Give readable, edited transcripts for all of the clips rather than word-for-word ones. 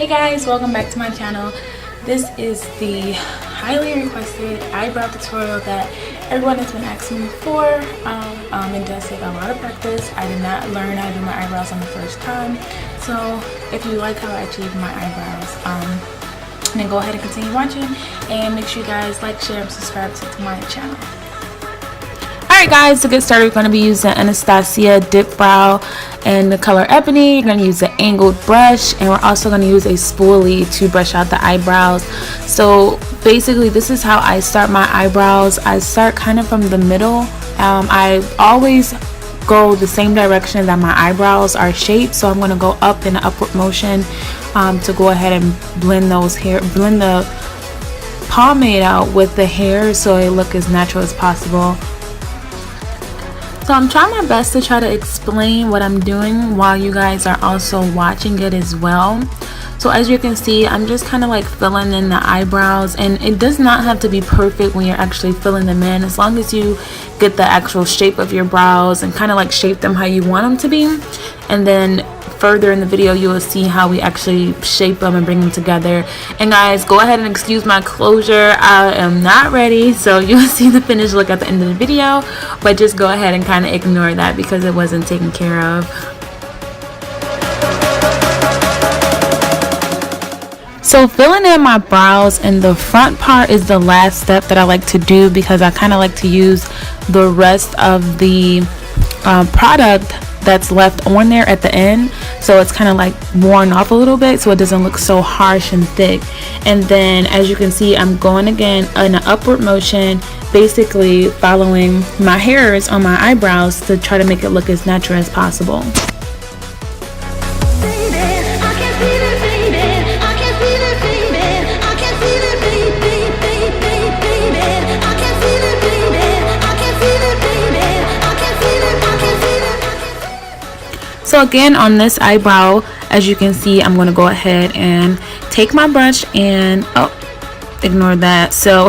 Hey guys, welcome back to my channel. This is the highly requested eyebrow tutorial that everyone has been asking me for. It does take a lot of practice. I did not learn how to do my eyebrows on the first time. So if you like how I achieved my eyebrows, then go ahead and continue watching, and make sure you guys like, share, and subscribe to my channel. Alright guys, to get started, we're going to be using Anastasia DipBrow in the color Ebony. You're going to use an angled brush, and we're also going to use a spoolie to brush out the eyebrows. So basically this is how I start my eyebrows. I start kind of from the middle. I always go the same direction that my eyebrows are shaped, so I'm going to go up in an upward motion to go ahead and blend the pomade out with the hair so it look as natural as possible. So I'm trying my best to try to explain what I'm doing while you guys are also watching it as well. So as you can see, I'm just kind of like filling in the eyebrows, and it does not have to be perfect when you're actually filling them in, as long as you get the actual shape of your brows and kind of like shape them how you want them to be. And then further in the video you will see how we actually shape them and bring them together. And guys, go ahead and excuse my closure, I am not ready, so you'll see the finished look at the end of the video, but just go ahead and kind of ignore that because it wasn't taken care of. So filling in my brows in the front part is the last step that I like to do, because I kind of like to use the rest of the product that's left on there at the end, so it's kind of like worn off a little bit so it doesn't look so harsh and thick. And then as you can see, I'm going again in an upward motion, basically following my hairs on my eyebrows to try to make it look as natural as possible. So again, on this eyebrow, as you can see, I'm going to go ahead and take my brush and ignore that. So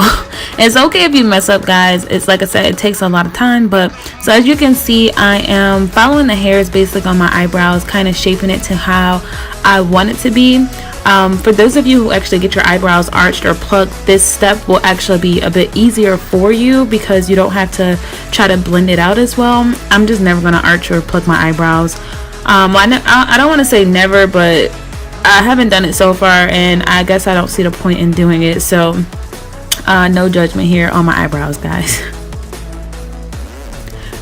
it's okay if you mess up, guys. It's like I said, it takes a lot of time. But so as you can see, I am following the hairs basically on my eyebrows, kind of shaping it to how I want it to be. For those of you who actually get your eyebrows arched or plucked, this step will actually be a bit easier for you because you don't have to try to blend it out as well. I'm just never going to arch or pluck my eyebrows. I don't want to say never, but I haven't done it so far, and I guess I don't see the point in doing it. So no judgment here on my eyebrows, guys.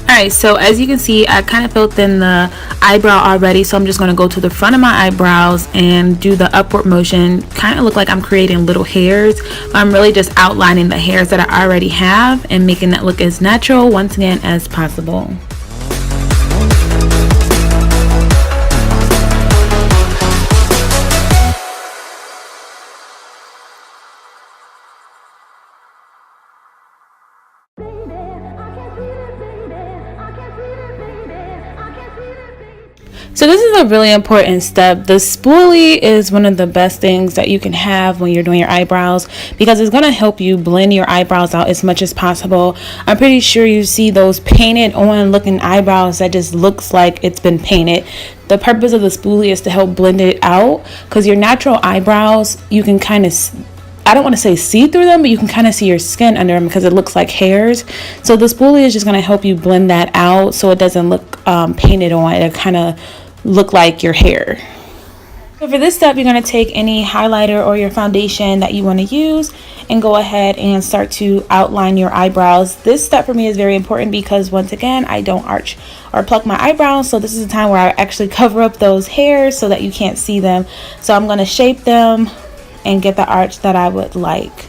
Alright, so as you can see, I kind of filled in the eyebrow already, so I'm just going to go to the front of my eyebrows and do the upward motion. Kind of look like I'm creating little hairs, but I'm really just outlining the hairs that I already have and making that look as natural once again as possible. So this is a really important step. The spoolie is one of the best things that you can have when you're doing your eyebrows, because it's going to help you blend your eyebrows out as much as possible. I'm pretty sure you see those painted on looking eyebrows that just looks like it's been painted. The purpose of the spoolie is to help blend it out, because your natural eyebrows, you can kind of, I don't want to say see through them, but you can kind of see your skin under them because it looks like hairs. So the spoolie is just going to help you blend that out so it doesn't look painted on. It kind of look like your hair. So for this step, you're going to take any highlighter or your foundation that you want to use and go ahead and start to outline your eyebrows. This step for me is very important because once again, I don't arch or pluck my eyebrows, so this is the time where I actually cover up those hairs so that you can't see them. So I'm going to shape them and get the arch that I would like.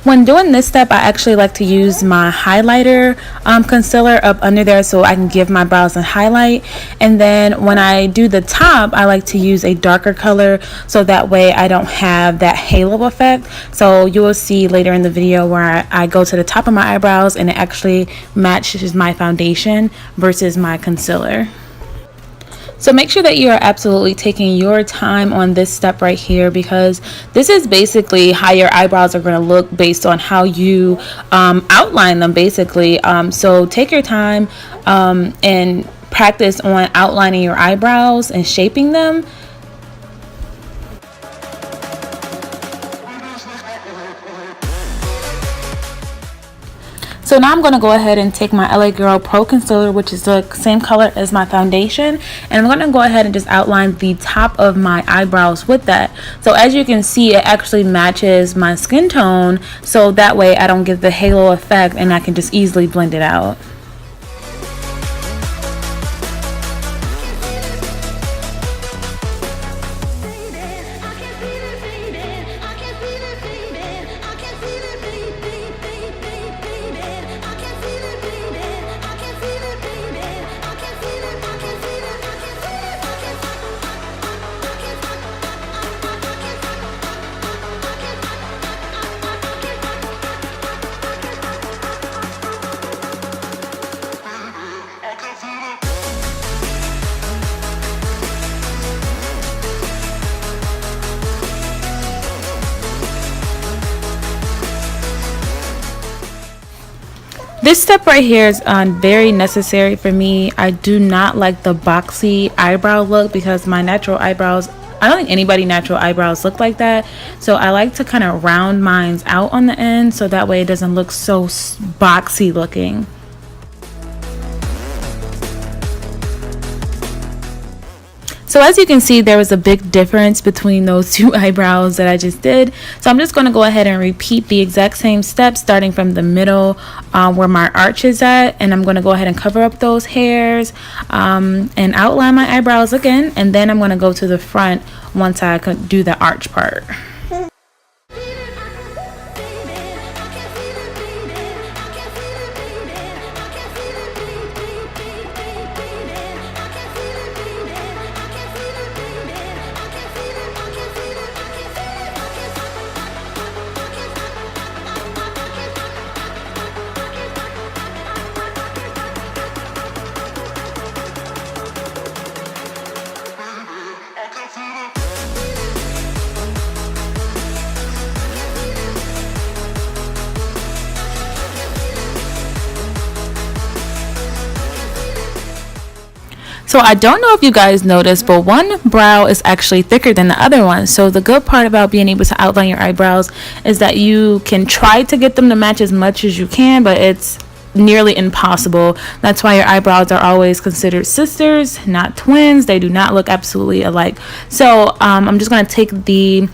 When doing this step, I actually like to use my highlighter concealer up under there so I can give my brows a highlight. And then when I do the top, I like to use a darker color so that way I don't have that halo effect. So you will see later in the video where I go to the top of my eyebrows and it actually matches my foundation versus my concealer. So make sure that you are absolutely taking your time on this step right here, because this is basically how your eyebrows are going to look based on how you outline them basically. So take your time and practice on outlining your eyebrows and shaping them. So now I'm going to go ahead and take my LA Girl Pro Concealer, which is the same color as my foundation, and I'm going to go ahead and just outline the top of my eyebrows with that. So as you can see, it actually matches my skin tone, so that way I don't get the halo effect and I can just easily blend it out. This step right here is very necessary for me. I do not like the boxy eyebrow look because my natural eyebrows, I don't think anybody natural eyebrows look like that. So I like to kind of round mine out on the end so that way it doesn't look so boxy looking. So as you can see, there was a big difference between those two eyebrows that I just did. So I'm just going to go ahead and repeat the exact same steps starting from the middle where my arch is at. And I'm going to go ahead and cover up those hairs and outline my eyebrows again. And then I'm going to go to the front once I do the arch part. So I don't know if you guys noticed, but one brow is actually thicker than the other one. So the good part about being able to outline your eyebrows is that you can try to get them to match as much as you can, but it's nearly impossible. That's why your eyebrows are always considered sisters, not twins. They do not look absolutely alike. So I'm just going to take the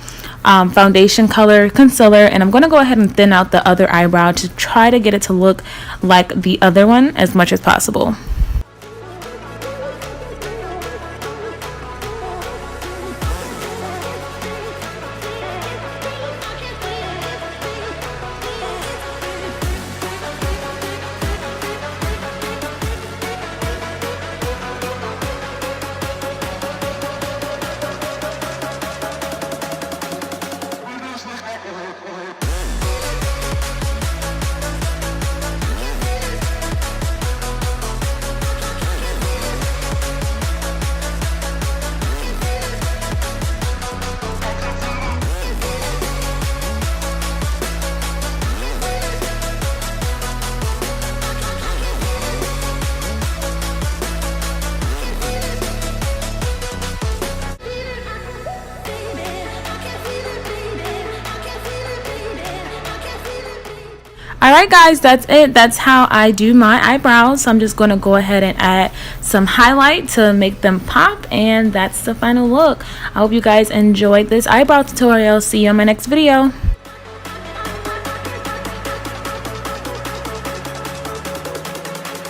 foundation color concealer and I'm going to go ahead and thin out the other eyebrow to try to get it to look like the other one as much as possible. Alright guys, that's it. That's how I do my eyebrows. So I'm just going to go ahead and add some highlight to make them pop, and that's the final look. I hope you guys enjoyed this eyebrow tutorial. See you on my next video.